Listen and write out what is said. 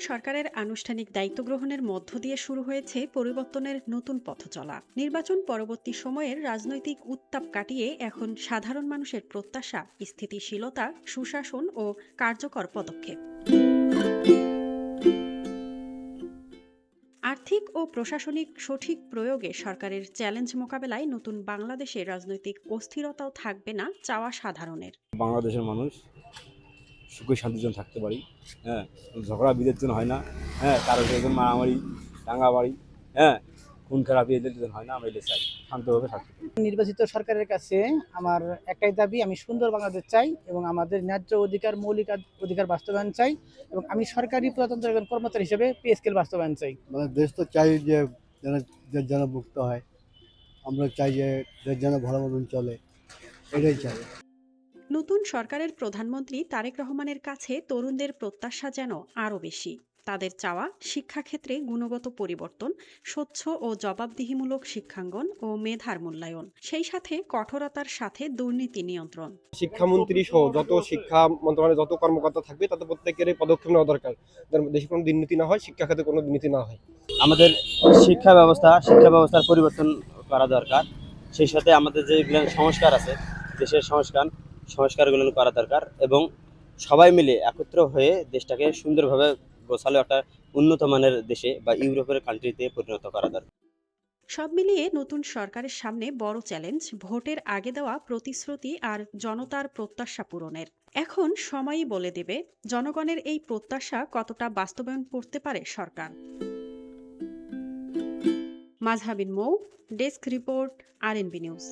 সরকারের আনুষ্ঠানিক দায়িত্ব গ্রহণের মধ্য দিয়ে শুরু হয়েছে পরিবর্তনের নতুন পথ চলা। নির্বাচন পরবর্তী সময়ের রাজনৈতিক উত্তাপ কাটিয়ে এখন সাধারণ মানুষের প্রত্যাশা স্থিতিশীলতা, সুশাসন ও কার্যকর পদক্ষেপ। আর্থিক ও প্রশাসনিক সঠিক প্রয়োগে সরকারের চ্যালেঞ্জ মোকাবেলায় নতুন বাংলাদেশে রাজনৈতিক অস্থিরতাও থাকবে না চাওয়া সাধারণের। বাংলাদেশের মানুষ সুখে শান্তির জন্য থাকতে পারি। হ্যাঁ, ঝগড়া বিদের জন্য হয় না। হ্যাঁ, কারো জন্য মারামারি, দাঙ্গাবাড়ি, হ্যাঁ, খুন খারাপি এদের জন্য হয় না। আমরা এটা চাই শান্তভাবে থাকতে। নির্বাচিত সরকারের কাছে আমার একটাই দাবি, আমি সুন্দর বাংলাদেশ চাই এবং আমাদের ন্যায্য অধিকার, মৌলিক অধিকার বাস্তবায়ন চাই এবং আমি সরকারি প্রজাতন্ত্রের একজন কর্মচারী হিসেবে পে স্কেল বাস্তবায়ন চাই। মানে দেশ তো চাই যে দেশ যেন মুক্ত হয়, আমরা চাই যে দেশ যেন ভালো মতন চলে, এটাই চাই। নতুন সরকারের প্রধানমন্ত্রী তারেক রহমানের কাছে তরুণদের প্রত্যাশা যেন আরও বেশি। তাদের চাওয়া শিক্ষাক্ষেত্রে গুণগত পরিবর্তন, স্বচ্ছ ও জবাবদিহিমূলক শিক্ষাঙ্গন ও মেধার মূল্যায়ন, সেই সাথে কঠোরতার সাথে দুর্নীতি নিয়ন্ত্রণ। শিক্ষামন্ত্রী সহ যত শিক্ষা মন্ত্রণালয়ে যত কর্মকর্তা থাকবে তাদের প্রত্যেকেরই পদক্ষেপ নেওয়া দরকার, যেন দেশে কোনো দুর্নীতি না হয়, শিক্ষা খাতে কোনো দুর্নীতি না হয়। আমাদের শিক্ষা ব্যবস্থার পরিবর্তন করা দরকার। সেই সাথে আমাদের যে সংস্কার আছে, দেশের সংস্কারগুলো করা দরকার এবং সবাই মিলে একত্র হয়ে দেশটাকে সুন্দরভাবে গোছালো একটা উন্নত মানের দেশে বা ইউরোপের কান্ট্রিতে পরিণত করা দরকার। সব মিলিয়ে নতুন সরকারের সামনে বড় চ্যালেঞ্জ ভোটের আগে দেওয়া প্রতিশ্রুতি আর জনতার প্রত্যাশা পূরণের। এখন সময়ই বলে দেবে জনগণের এই প্রত্যাশা কতটা বাস্তবায়ন করতে পারে সরকার। মাজহাবিন মৌ, ডেস্ক রিপোর্ট, RNB নিউজ।